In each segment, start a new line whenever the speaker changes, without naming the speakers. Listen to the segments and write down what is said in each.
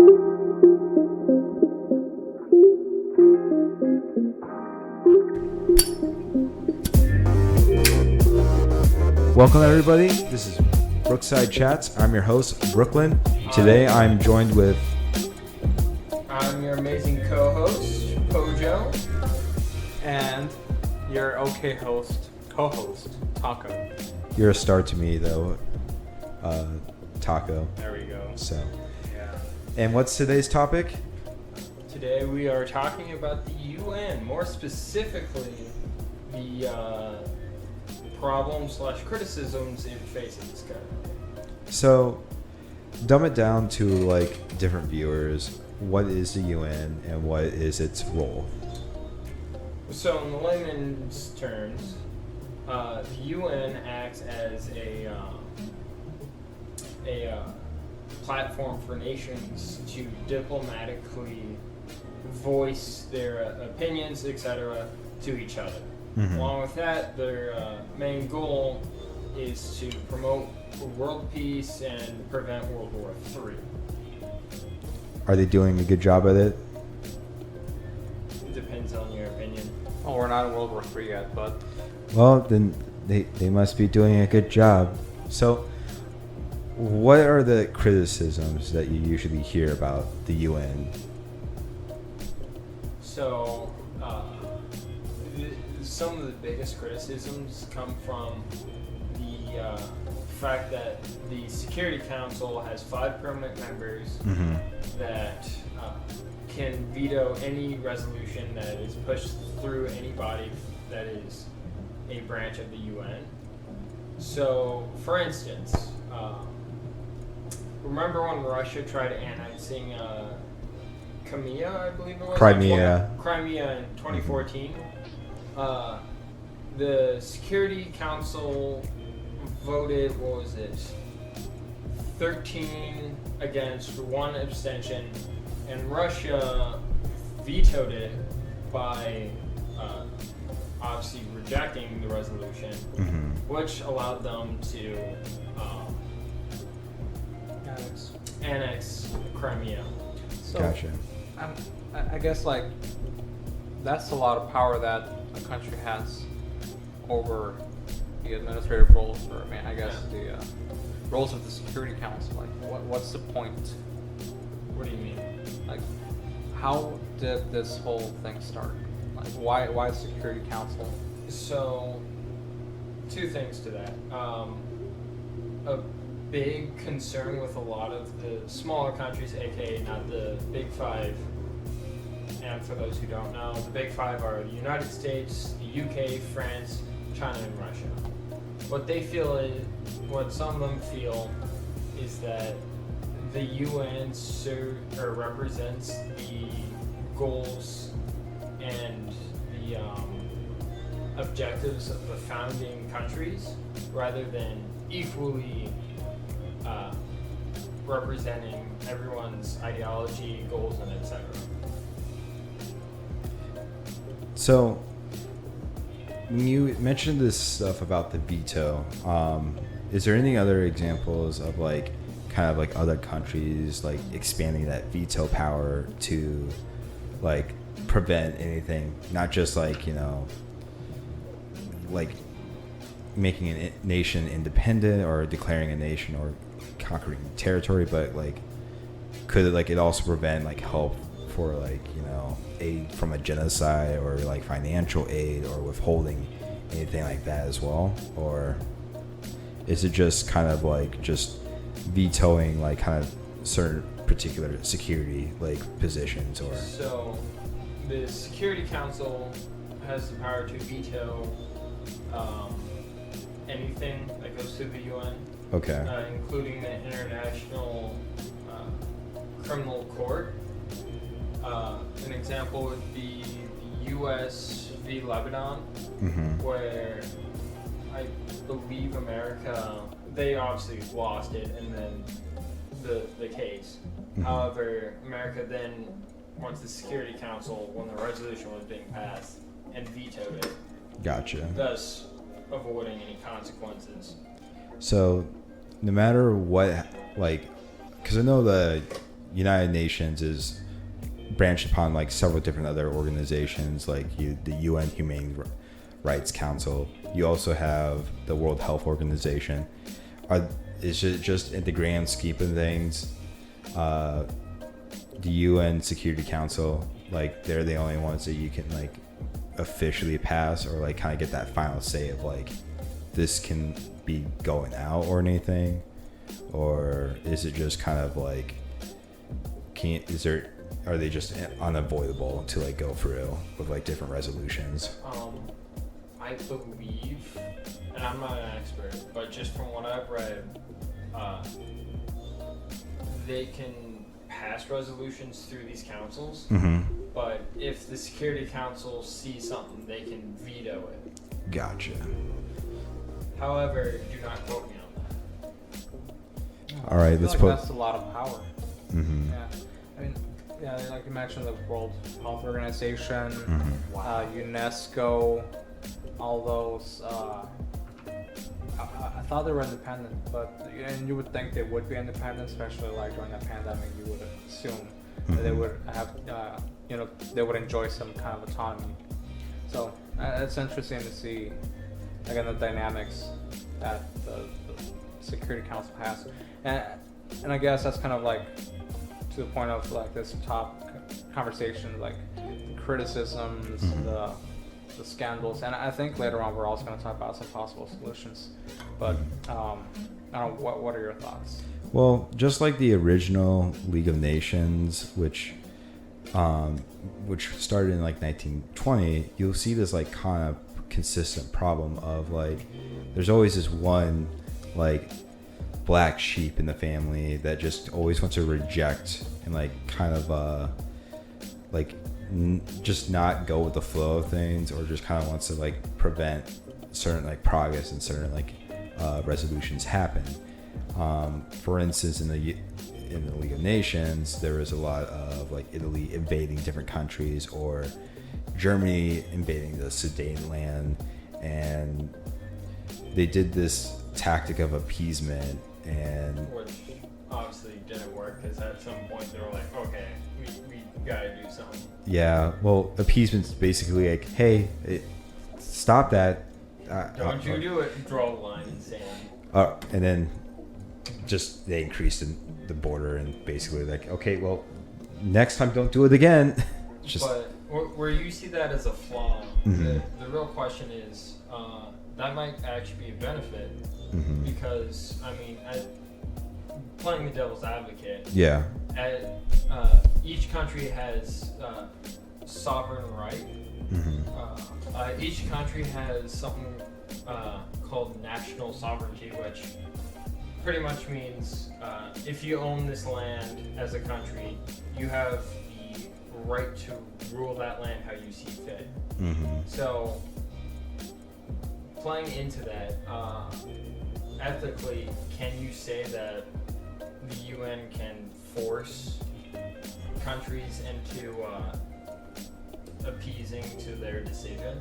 Welcome everybody, this is Brookside Chats. I'm your host, Brooklyn. Today I'm joined with...
I'm your amazing co-host, Pojo.
And your okay co-host, Taco.
You're a star to me though, Taco.
There we go.
So,
yeah.
And what's today's topic?
Today we are talking about the UN, more specifically the problems/criticisms it faces.
So, dumb it down to like different viewers. What is the UN and what is its role?
So, in the layman's terms, the UN acts as a platform for nations to diplomatically voice their opinions, etc., to each other.
Mm-hmm.
Along with that, their main goal is to promote world peace and prevent World War III.
Are they doing a good job at it?
It depends on your opinion.
Oh, we're not in World War III yet, but...
Well, then they must be doing a good job. So, what are the criticisms that you usually hear about the UN?
So, some of the biggest criticisms come from the fact that the Security Council has 5 permanent members
Mm-hmm.
that can veto any resolution that is pushed through any body that is a branch of the UN. So, for instance, remember when Russia tried annexing Crimea, I believe it was?
Crimea.
Crimea in 2014. The Security Council voted, 13 against, 1 abstention, and Russia vetoed it by obviously rejecting the resolution,
Mm-hmm.
which allowed them to annex Crimea.
So,
Gotcha.
I guess, like, that's a lot of power that a country has over the administrative roles, or, I guess, the roles of the Security Council. Like, what's the point?
What do you mean?
Like, how did this whole thing start? Like, why Security Council?
So, 2 things to that. A big concern with a lot of the smaller countries, aka not the Big 5, and for those who don't know, the Big 5 are the United States, the UK, France, China, and Russia. What some of them feel is that the UN represents the goals and the objectives of the founding countries rather than equally representing everyone's ideology, goals, and etc.
So, when you mentioned this stuff about the veto, is there any other examples of other countries expanding that veto power to prevent anything, not just making a nation independent or declaring a nation or conquering territory, but could it also prevent help for aid from a genocide or financial aid or withholding anything like that as well? Or is it just kind of just vetoing kind of certain particular security positions? Or
so the Security Council has the power to veto anything that goes to the UN,
okay,
including the International Criminal Court. An example would be the U.S. v. Lebanon,
mm-hmm.
where I believe America, they obviously lost it and then the case.
Mm-hmm.
However, America then went to the Security Council when the resolution was being passed and vetoed it.
Gotcha.
Thus avoiding any consequences.
So, no matter what, because I know the United Nations is branched upon like several different other organizations, like the UN Humane Rights Council. You also have the World Health Organization. Is it just in the grand scheme of things, the UN Security Council, like they're the only ones that you can like officially pass or like kind of get that final say of like this can be going out or anything, or is it just kind of like are they just unavoidable to like go through with like different resolutions?
I believe, and I'm not an expert, but just from what I've read, they can pass resolutions through these councils, but if the Security Council sees something, they can veto it.
Gotcha.
However, do not quote me on that.
All right, let's put.
That's a lot of power. Yeah, I mean, yeah, like you mentioned, the World Health Organization, UNESCO, all those. I thought they were independent, but and you would think they would be independent, especially like during the pandemic. You would assume that they would have, they would enjoy some kind of autonomy. So it's interesting to see, again, the dynamics that the Security Council has, and I guess that's kind of like to the point of like this top conversation, like the criticisms, the scandals, and I think later on we're also going to talk about some possible solutions. But I don't know, what are your thoughts?
Well, just like the original League of Nations, which started in like 1920, you'll see this like kind of consistent problem of like there's always this one like black sheep in the family that just always wants to reject and like kind of just not go with the flow of things, or just kind of wants to like prevent certain like progress and certain like resolutions happen. For instance, in the League of Nations, there was a lot of like Italy invading different countries, or Germany invading the Sudetenland, and they did this tactic of appeasement, and
which obviously didn't work because at some point they were like, okay, we gotta do something.
Yeah, well, appeasement's basically like, hey, stop that.
Don't you do it. Draw a line in sand.
And then just they increased the border and basically like, okay, well, next time don't do it again.
But where you see that as a flaw, the real question is that might actually be a benefit because, I mean, playing the devil's advocate, each country has sovereign right. Each country has something called national sovereignty, which pretty much means if you own this land as a country, you have the right to rule that land how you see fit. So playing into that, ethically, can you say that the UN can force countries into appeasing to their decision?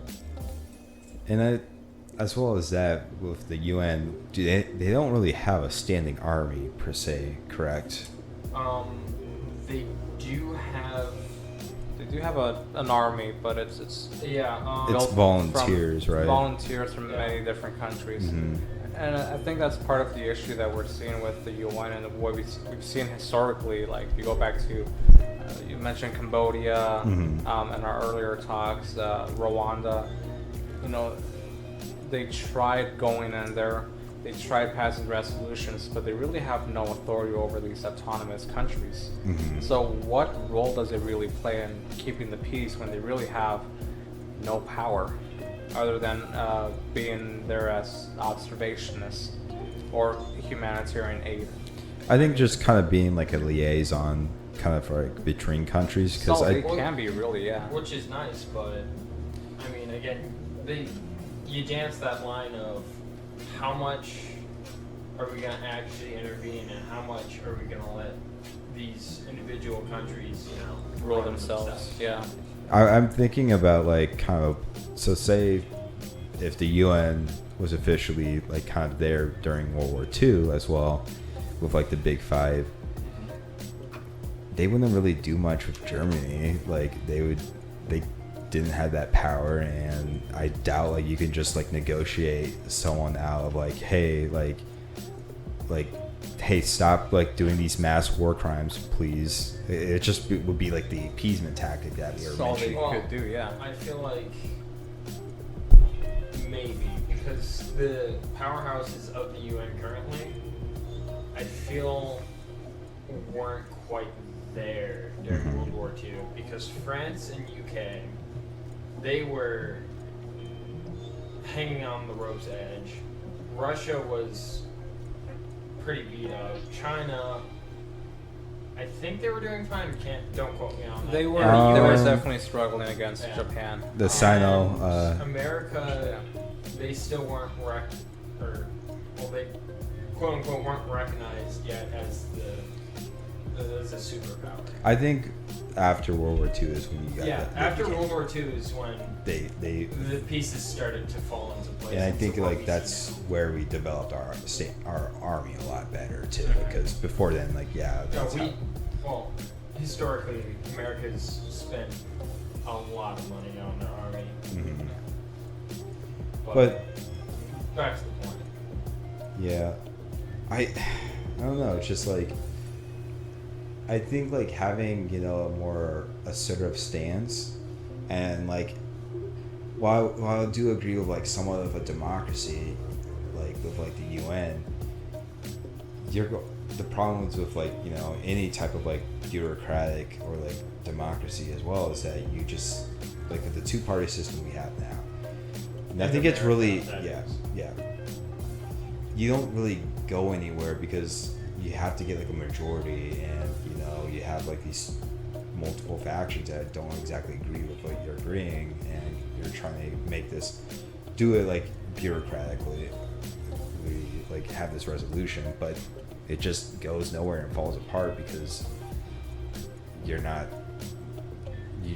And as well as that, with the UN, they don't really have a standing army per se, correct?
They do have.
They do have an army, but it's
it's volunteers, right?
Volunteers from many different countries. And I think that's part of the issue that we're seeing with the UN and what we've seen historically. Like, you go back to, you mentioned Cambodia, in our earlier talks, Rwanda. They tried going in there, they tried passing resolutions, but they really have no authority over these autonomous countries. So what role does it really play in keeping the peace when they really have no power, other than being there as observationists or humanitarian aid?
I think just kind of being like a liaison, kind of like between countries, because
it can be really,
which is nice, but I mean, again, you dance that line of how much are we going to actually intervene and how much are we going to let these individual countries,
rule themselves. Yeah.
I'm thinking about like kind of, so say if the UN was officially like kind of there during World War II as well, with like the Big Five, they wouldn't really do much with Germany. Like they didn't have that power, and I doubt like you can just like negotiate someone out of like, hey, hey, stop like doing these mass war crimes, please. It just would be like the appeasement tactic that we were
That's all they
mentioning.
could do, yeah.
I feel like maybe because the powerhouses of the UN currently, I feel, weren't quite there during
Mhm.
World War II, because France and UK, they were hanging on the rope's edge. Russia was pretty beat up. China, I think they were doing fine. Don't quote me on that.
They were
And
they were
US
definitely struggling against
Yeah.
Japan.
The
and
Sino,
America, they still weren't they quote unquote weren't recognized yet as as a superpower.
I think after World War II is when you got
After World War II is when
they
the pieces started to fall into place.
and I
into
think
what
like
we see
that's
now.
where we developed our army a lot better too,
Mhm.
because before then, like, yeah,
No,
that's
historically, America's spent a lot of money on their army.
Mhm.
But back to the point.
Yeah, I don't know. It's just like I think like having a more assertive stance, and like while I do agree with like somewhat of a democracy, like with like the UN, the problems with like any type of like bureaucratic or like democracy as well is that you just like with the two-party system we have now. And I
In
think it's really
America, that is.
yeah. You don't really go anywhere because you have to get like a majority, and you have like these multiple factions that don't exactly agree with what you're agreeing, and you're trying to do it like bureaucratically. We like have this resolution, but it just goes nowhere and falls apart because you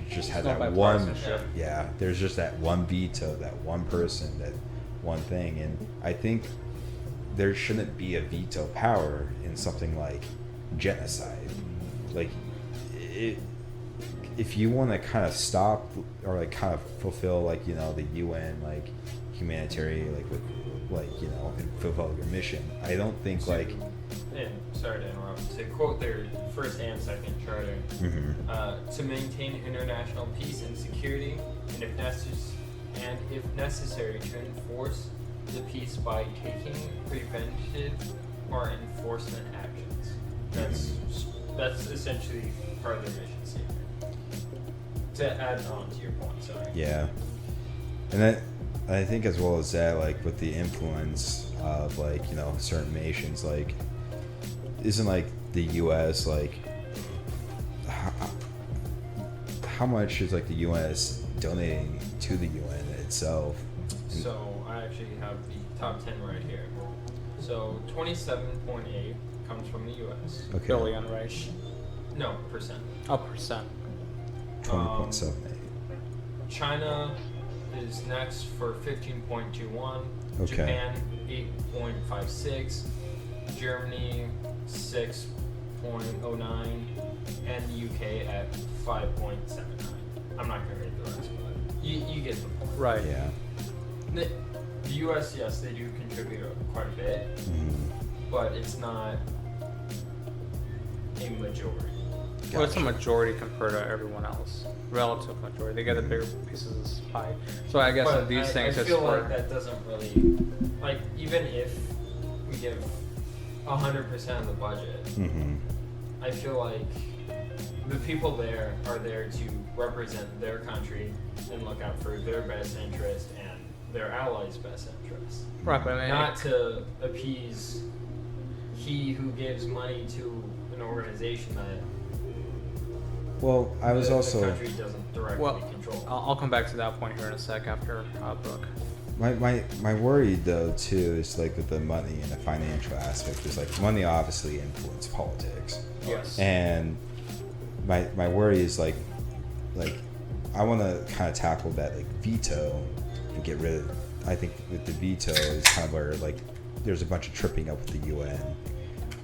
just have
no
that one.
bipartisanship.
Yeah, there's just that one veto, that one person, that one thing, and I think there shouldn't be a veto power in something like genocide. Like, if you want to kind of stop or like kind of fulfill like the UN like humanitarian and fulfill your mission, I don't think like.
And sorry to interrupt. To quote their first and second charter, to maintain international peace and security, and if necessary, to enforce the peace by taking preventive or enforcement actions. That's essentially part of their mission statement. To add on to your point, sorry.
Yeah, and then I think as well as that, like with the influence of like certain nations, like isn't like the U.S. like how much is like the U.S. donating to the UN itself?
So I actually have the top 10 right here. So 27.8 comes from the U.S.
Okay.
Billion, right?
No, percent.
Oh, percent.
20.78.
China is next for 15.21.
Okay.
Japan 8.56. Germany 6.09. And the UK at 5.79. I'm not gonna read the rest, but you get the point.
Right.
Yeah.
The U.S., yes, they do contribute quite a bit, but it's not a majority.
Well, it's a majority compared to everyone else. Relative majority. They get the bigger pieces of this pie. So I guess
But
in these things,
I
it's
feel
for...
like that doesn't really, like, even if we give 100% of the budget, I feel like the people there are there to represent their country and look out for their best interest and their allies' best interest.
Right, but I mean...
Not to appease he who gives money to an organization that
Well, I was
the
also
country doesn't directly control.
I'll come back to that point here in a sec after Brooke.
my worry though too is like with the money and the financial aspect is like money obviously influences politics.
Yes.
And my worry is like I want to kind of tackle that like veto and get rid of. I think with the veto is kind of where like there's a bunch of tripping up with the UN,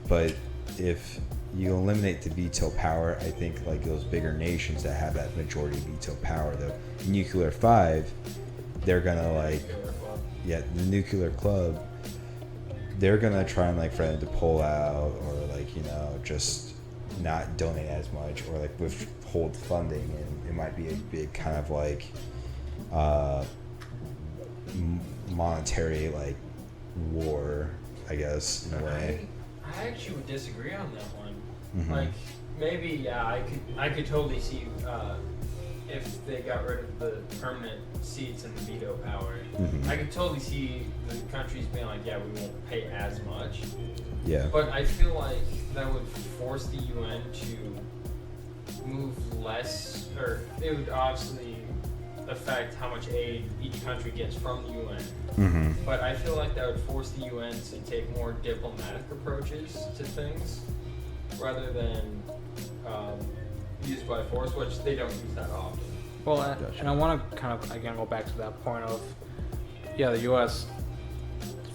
but if you eliminate the veto power, I think like those bigger nations that have that majority veto power, the nuclear five, they're gonna like, the nuclear club, they're gonna try and like threaten to pull out or like, you know, just not donate as much or like withhold funding, and it might be a big kind of like monetary like war, I guess, in a way.
I actually would disagree on that one.
Mm-hmm.
Like maybe I could totally see if they got rid of the permanent seats and the veto power.
Mm-hmm.
I could totally see the countries being like, yeah, we won't pay as much.
Yeah.
But I feel like that would force the UN to move less, or it would obviously affect how much aid each country gets from the UN.
Mm-hmm.
But I feel like that would force the UN to take more diplomatic approaches to things rather than use by force, which they don't use that often.
Well,
Gotcha.
and I want to kind of again go back to that point of, yeah, the U.S.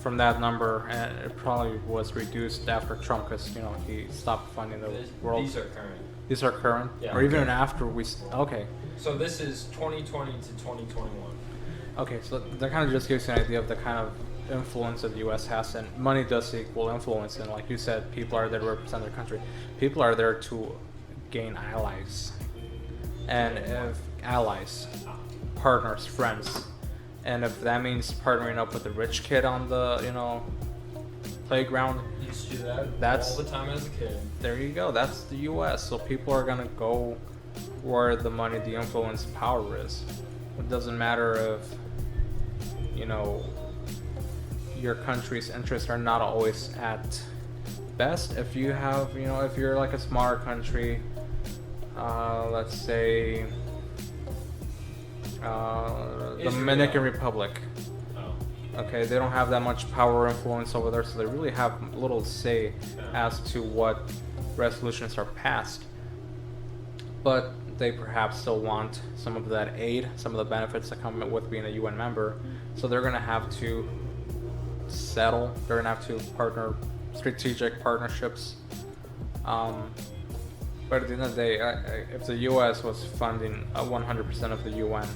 from that number, and it probably was reduced after Trump because you know he stopped funding the world.
These are current.
These are current,
Yeah.
or even
Okay.
after we. Okay,
So this is 2020 to 2021.
okay, so that kind of just gives you an idea of the kind of influence that the U.S. has, and money does equal influence. And like you said, people are there to represent their country. People are there to gain allies, and if allies, partners, friends, and if that means partnering up with a rich kid on the playground,
Used to do that
That's-
all the time as a kid.
there you go. That's the U.S. So people are gonna go where the money, the influence, power is. It doesn't matter if your country's interests are not always at best. If you have, if you're like a smaller country, let's say the
Israel.
Dominican Republic.
Oh.
Okay, they don't have that much power or influence over there, so they really have little say as to what resolutions are passed. But they perhaps still want some of that aid, some of the benefits that come with being a UN member. So they're going to have to settle. They're going to have to partner, strategic partnerships. But at the end of the day, if the U.S. was funding 100% of the UN,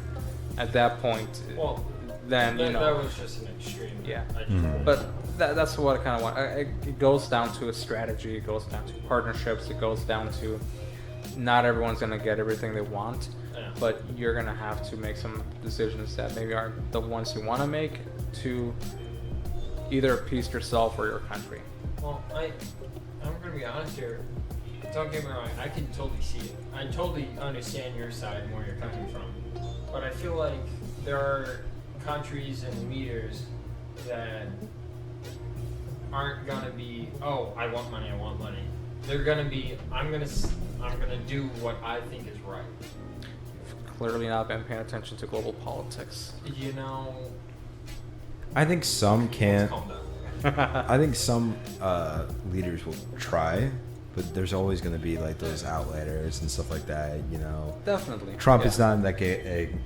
at that point,
Well,
then
that was just an extreme.
Yeah.
I just
Mhm.
But that's what I kind of want. It goes down to a strategy. It goes down to partnerships. It goes down to not everyone's going to get everything they want,
Yeah.
but you're going to have to make some decisions that maybe aren't the ones you want to make to either appease yourself or your country.
Well, I'm gonna be honest here. Don't get me wrong. I can totally see it. I totally understand your side and where you're coming from. But I feel like there are countries and leaders that aren't gonna be, oh, I want money. They're gonna be, I'm gonna do what I think is right.
You've clearly not been paying attention to global politics.
You know.
I think some can.
Let's calm down.
I think some leaders will try, but there's always going to be like those outliers and stuff like that.
Definitely.
Trump
Yeah.
is not like an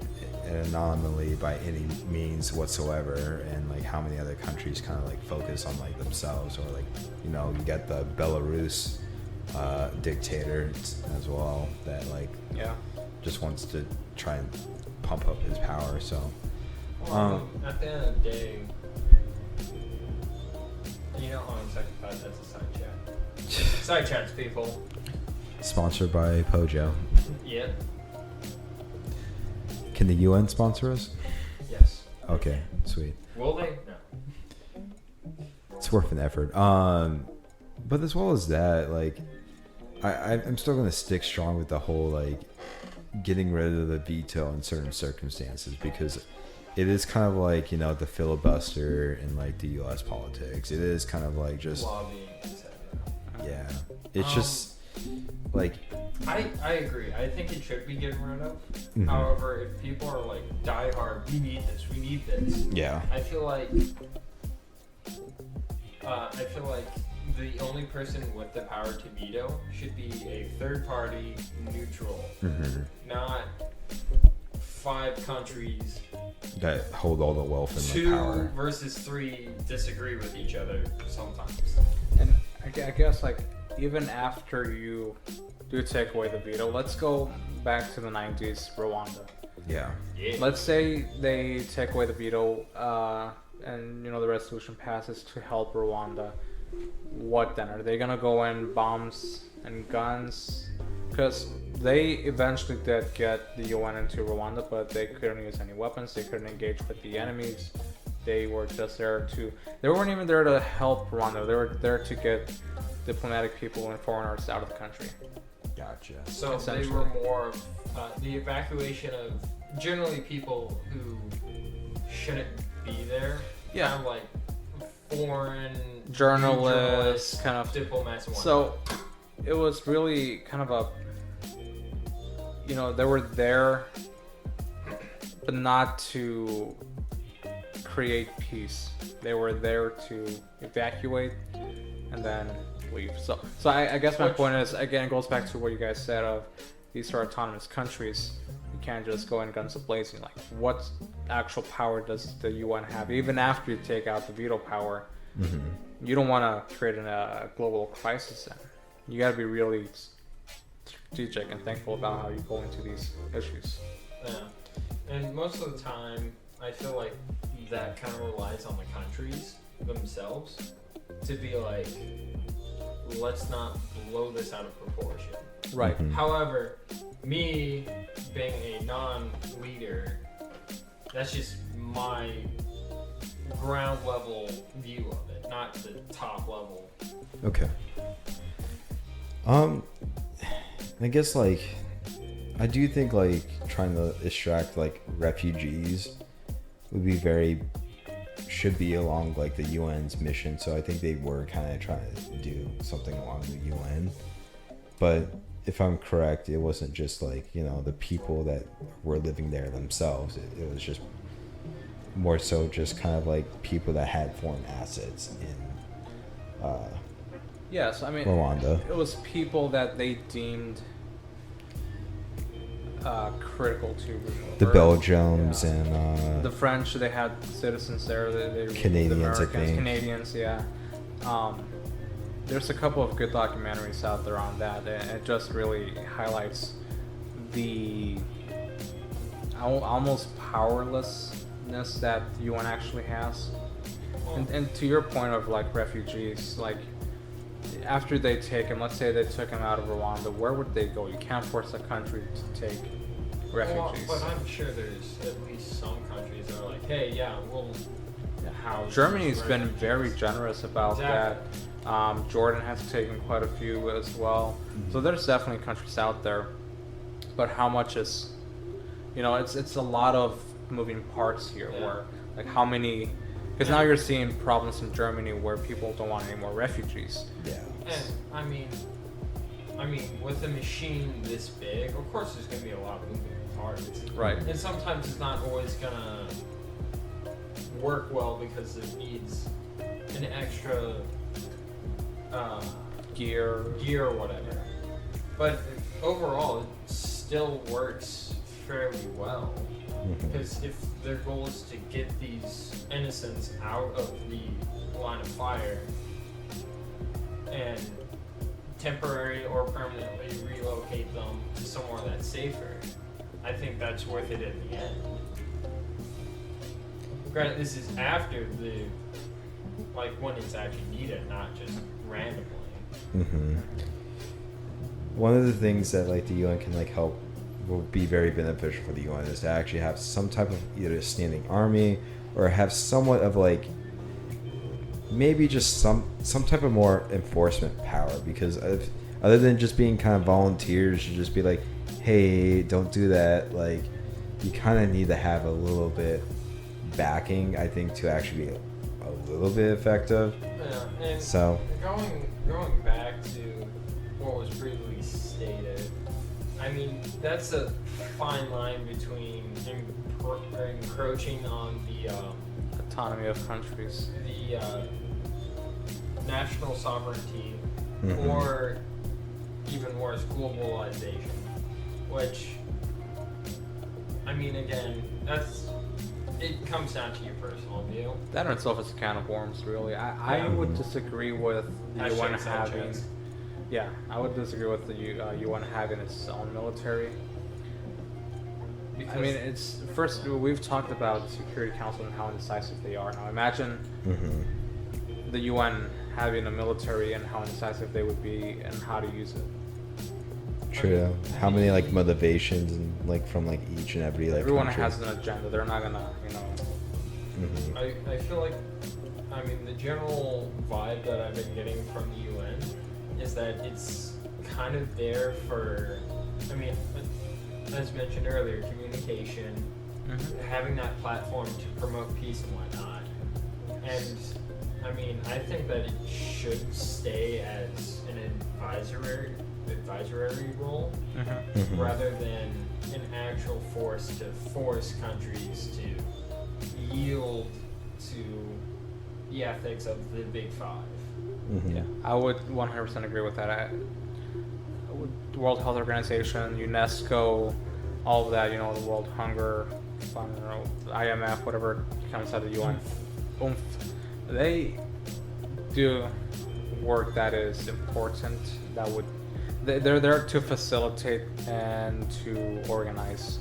anomaly by any means whatsoever, and like how many other countries kind of like focus on like themselves, or like you got the Belarus dictator as well that like
Yeah.
just wants to try and pump up his power. So
Well, at the end of the day, on second thought, that's a side chat. Side chats, people.
sponsored by Pojo.
Yeah.
Can the UN sponsor us?
Yes.
Okay, sweet.
Will they? No.
It's worth an effort. But as well as that, like, I'm still gonna stick strong with the whole like getting rid of the veto in certain circumstances, because it is kind of like the filibuster in like the U.S. politics. It is kind of like just
Lobbying, etc.
yeah. It's just like
I agree. I think it should be getting rid of.
Mhm.
However, if people are like die hard, we need this.
yeah.
I feel like the only person with the power to veto should be a third party, neutral,
Mhm.
not 5 countries.
That hold all the wealth and the
2
power.
versus 3 disagree with each other sometimes.
And I guess like even after you do take away the veto, let's go back to the 90s, Rwanda.
Yeah.
Let's say they take away the veto, and the resolution passes to help Rwanda. What then? Are they gonna go in bombs and guns? Because they eventually did get the UN into Rwanda, but they couldn't use any weapons. They couldn't engage with the enemies. They were just there to. They weren't even there to help Rwanda. They were there to get diplomatic people and foreigners out of the country.
Gotcha.
So they were more of the evacuation of generally people who shouldn't be there.
Yeah.
Kind of like foreign
Journalists, kind of
diplomats and whatnot.
So it was really kind of a, they were there, but not to create peace. They were there to evacuate and then leave. So I guess my point is, again, it goes back to what you guys said of these are autonomous countries. You can't just go in guns a-blazing. Like, what actual power does the UN have? Even after you take out the veto power, you don't want to create a global crisis then. You got to be really strategic and thankful about how you go into these issues.
Yeah. And most of the time, I feel like that kind of relies on the countries themselves to be like, let's not blow this out of proportion.
Right.
However, me being a non-leader, that's just my ground level view of it, not the top level.
Okay. I guess I do think trying to extract refugees would be should be along the UN's mission. So I think they were kind of trying to do something along the UN. But if I'm correct, it wasn't just the people that were living there themselves. It was just more so just kind of people that had foreign assets in
Yes, I mean,
Rwanda.
It was people that they deemed critical to remove.
The Belgians and
the French, they had citizens there. They
Canadians,
the
I think.
Canadians, yeah. There's a couple of good documentaries out there on that, and it just really highlights the almost powerlessness that the UN actually has. And to your point of refugees, after they take him, let's say they took him out of Rwanda, where would they go? You can't force a country to take refugees.
Well, but I'm sure there's at least some countries that are like, hey, yeah, we'll house.
Germany's
these
been
refugees.
very generous about
Exactly.
that. Jordan has taken quite a few as well. So there's definitely countries out there. But how much is, it's a lot of moving parts here where, how many, because now you're seeing problems in Germany where people don't want any more refugees.
yeah.
And I mean, with a machine this big, of course there's gonna be a lot of moving parts.
Right.
And sometimes it's not always gonna work well because it needs an extra
Gear.
or whatever. But overall, it still works fairly well. Because if their goal is to get these innocents out of the line of fire and temporarily or permanently relocate them to somewhere that's safer, I think that's worth it in the end. Granted, this is after when it's actually needed, not just randomly.
One of the things that the UN can help will be very beneficial for the UN is to actually have some type of either standing army or have somewhat of maybe just some type of more enforcement power, because other than just being kind of volunteers to just be hey, don't do that, you kind of need to have a little bit backing, I think, to actually be a little bit effective.
Yeah, and
So
going back to what was previously stated, I mean, that's a fine line between encroaching on the
Autonomy of countries.
National sovereignty, or even worse, globalization. Which, I mean, again, it comes down to your personal view.
That in itself is a can of worms, really. I would disagree with the UN having. Yeah, I would disagree with the UN having its own military. I mean, it's first we've talked about the Security Council and how indecisive they are. Now imagine the UN having a military and how indecisive they would be and how to use it.
True. How many like motivations and like from like each and every like
everyone
country.
has an agenda. They're not gonna, you know.
I feel like, I mean, the general vibe that I've been getting from the UN is that it's kind of there for, I mean, as mentioned earlier, communication, having that platform to promote peace and whatnot. And I mean, I think that it should stay as an advisory role rather than an actual force to force countries to yield to the ethics of the Big Five.
Yeah, I would 100% agree with that. The World Health Organization, UNESCO, all of that, you know, the World Hunger Fund, you know, IMF, whatever comes out of the UN, they do work that is important. That would they're there to facilitate and to organize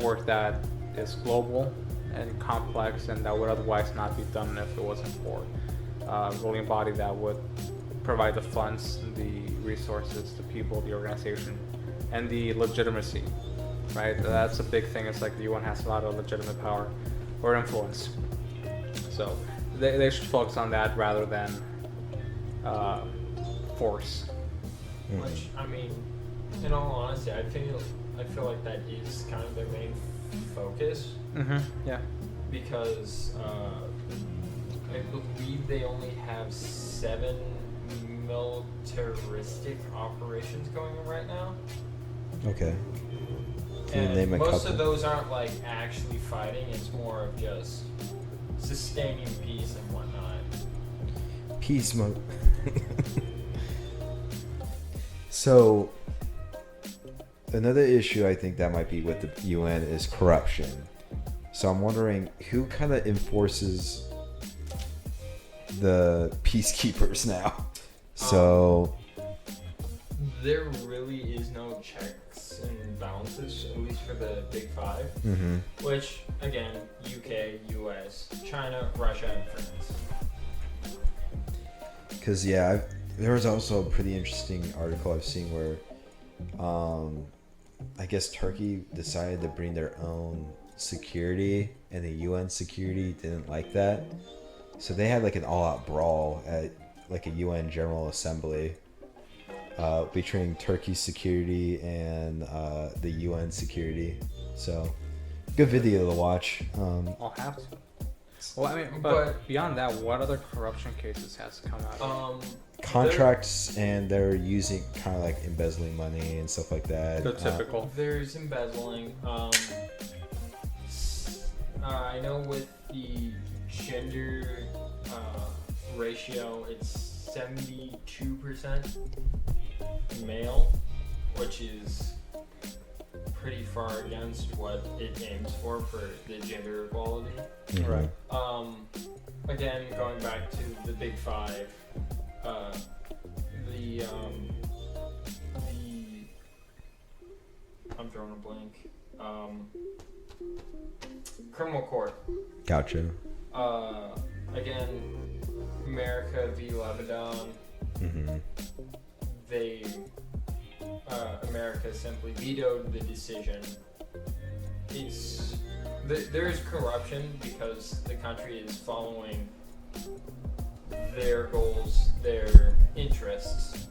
work that is global and complex and that would otherwise not be done if it wasn't for a ruling body that would provide the funds, the resources, the people, the organization, and the legitimacy, right? That's a big thing. It's like the UN has a lot of legitimate power or influence. So they should focus on that rather than force.
Which, I mean, in all honesty, I feel like that is kind of their main focus.
Yeah.
Because I believe they only have 7 militaristic operations going on right now.
Okay. Can you
And
name a
most
couple?
of those aren't like actually fighting, it's more of just sustaining peace and whatnot.
Peace mode. So, another issue I think that might be with the UN is corruption. So I'm wondering who kind of enforces the peacekeepers now. So
There really is no checks and balances, at least for the Big Five. Which, again, UK, US, China, Russia, and France.
because there was also a pretty interesting article I've seen where I guess Turkey decided to bring their own security and the UN security didn't like that, so they had like an all-out brawl at like a UN General Assembly featuring Turkey's security and the UN security. So good video to watch.
I'll have to. Well, I mean, but beyond that, what other corruption cases has come out?
Contracts, and they're using kind of like embezzling money and stuff like that.
The typical.
There's embezzling. I know with the gender ratio, it's 72% male, which is pretty far against what it aims for the gender equality.
Right.
Again, going back to the Big Five, I'm drawing a blank. Criminal court.
Gotcha.
Again, America v. Lebanon. America simply vetoed the decision. There is corruption because the country is following their goals, their interests.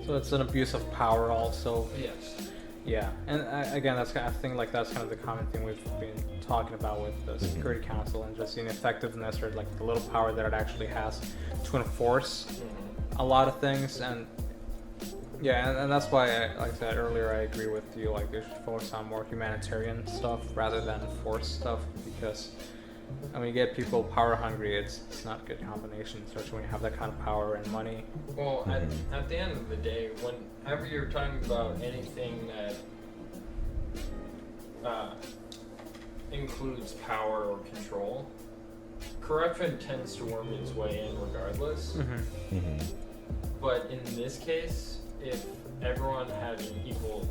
So it's an abuse of power also.
Yes.
Yeah, and again, that's I think like that's kind of the common thing we've been talking about with the Security Council and just the ineffectiveness or like the little power that it actually has to enforce a lot of things. And yeah, and that's why, like I said earlier, I agree with you. Like they should focus on more humanitarian stuff rather than force stuff, because when you get people power hungry, it's not a good combination, especially when you have that kind of power and money.
Well, at the end of the day, whenever you're talking about anything that includes power or control, corruption tends to worm its way in regardless. But in this case, if everyone had an equal,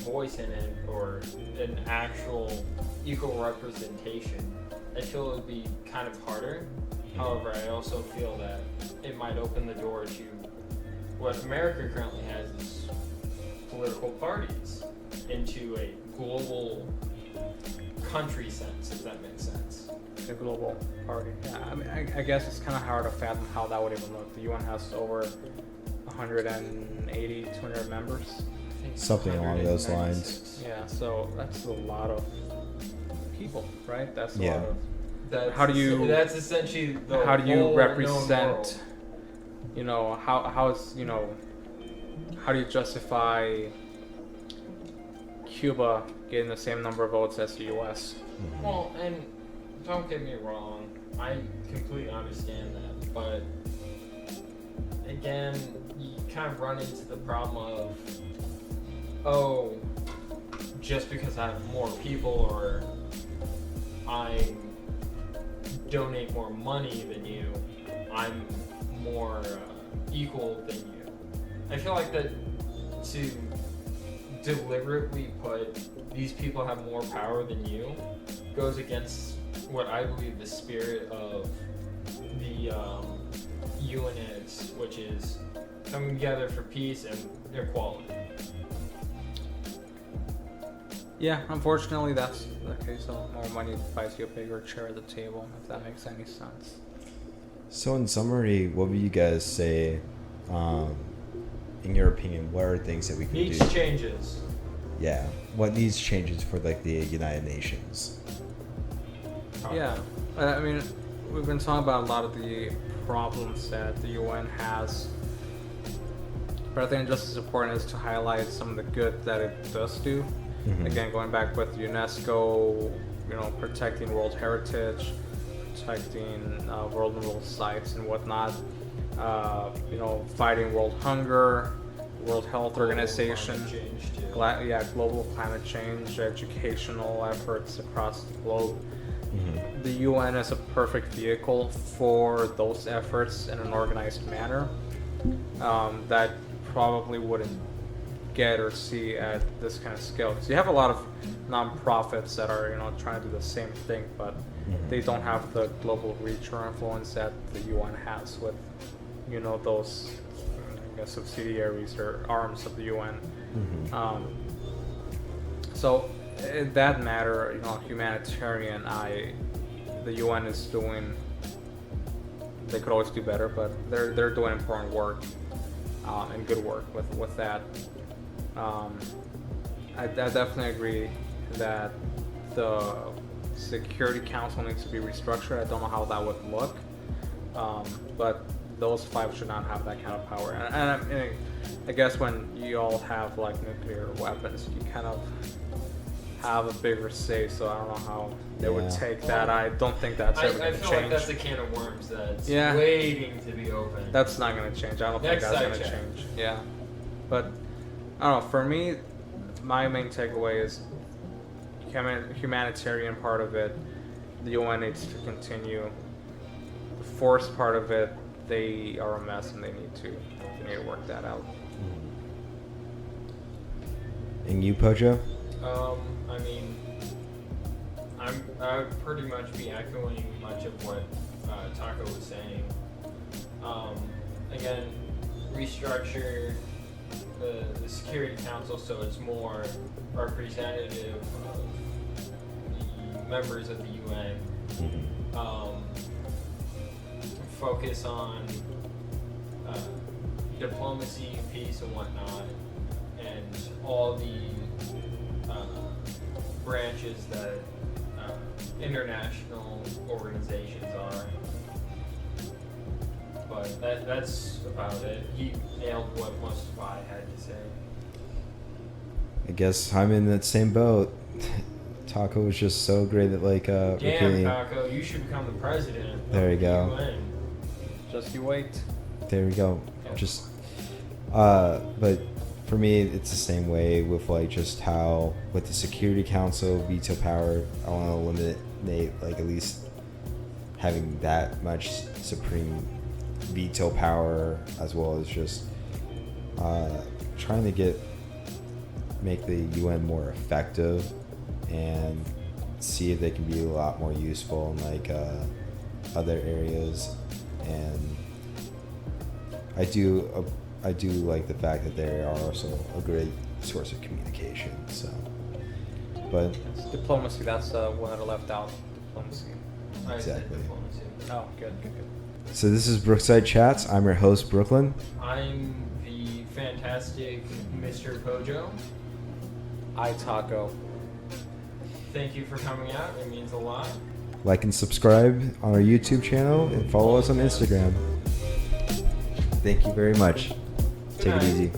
voice in it, or an actual equal representation, I feel it would be kind of harder. However, I also feel that it might open the door to what America currently has is political parties into a global country sense, if that makes sense.
The global party. Yeah, I mean, I guess it's kind of hard to fathom how that would even look. The UN has over 180, 200 members.
I think
Something along those
196.
Yeah, so that's a lot of people, right? That's a
Yeah.
lot of.
That's
How do you-
That's essentially the
How do you
whole known
represent?
world.
You know, how is, you know, how do you justify Cuba getting the same number of votes as the U.S.?
Well, and don't get me wrong, I completely understand that, but again, you kind of run into the problem of, oh, just because I have more people or I donate more money than you, I'm more equal than you. I feel like that to deliberately put these people have more power than you goes against what I believe the spirit of the UN is, which is coming together for peace and equality.
Yeah, unfortunately, that's the case. So more money buys you a bigger chair at the table, if that makes any sense.
So in summary, what would you guys say, in your opinion, what are things that we can
Needs
do?
changes.
Yeah, what needs changes for like the United Nations?
Yeah, I mean, we've been talking about a lot of the problems that the UN has, but I think just as important is to highlight some of the good that it does do.
Mhm.
Again, going back with UNESCO, you know, protecting world heritage, protecting vulnerable sites and whatnot, you know, fighting world hunger, World Health Organization,
Climate change too.
global climate change, educational efforts across the globe.
Mhm.
The UN is a perfect vehicle for those efforts in an organized manner that probably wouldn't get or see at this kind of scale. Because you have a lot of nonprofits that are, you know, trying to do the same thing, but they don't have the global reach or influence that the UN has with, you know, those, I guess, subsidiaries or arms of the UN.
Mhm.
So in that matter, you know, humanitarian, the UN is doing. They could always do better, but they're doing important work and good work with that. I definitely agree that the Security Council needs to be restructured. I don't know how that would look, but those five should not have that kind of power. And I guess when you all have like nuclear weapons, you kind of have a bigger say. So I don't know how they would
Yeah.
take that. I don't think that's ever
I
going to
feel
change.
like that's a can of worms that's
Yeah.
waiting to be opened.
That's not going to change. I don't think
Next
that's going
side
to
check.
change. Yeah. But I don't know. For me, my main takeaway is humanitarian part of it. The UN needs to continue. The force part of it, they are a mess and they need to work that out.
And you, Pojo?
I mean, I would pretty much be echoing much of what Taco was saying. Again, restructure the Security Council so it's more representative of the members of the UN. Focus on diplomacy, peace, and whatnot, and all the branches that international organizations are. But that's about it. He nailed what most of I had to say.
I guess I'm in that same boat. Taco was just so great at like
Damn,
repeating.
Taco, you should become the president of
There you
the
go.
UN.
Just you wait.
There we go.
Yeah.
Just but for me it's the same way with like just how with the Security Council veto power, I want to eliminate like at least having that much supreme veto power, as well as just trying to make the UN more effective and see if they can be a lot more useful in like other areas. And I do like the fact that they are also a great source of communication. So, but
It's diplomacy. That's one that I left out. Diplomacy.
I said
Exactly.
diplomacy.
Oh, good.
so this is Brookside Chats. I'm your host, Brooklyn.
I'm the fantastic Mr. Pojo.
Taco.
Thank you for coming out. It means a lot.
Like and subscribe on our YouTube channel and follow us on Instagram. Thank you very much.
Good
Take it
night.
easy.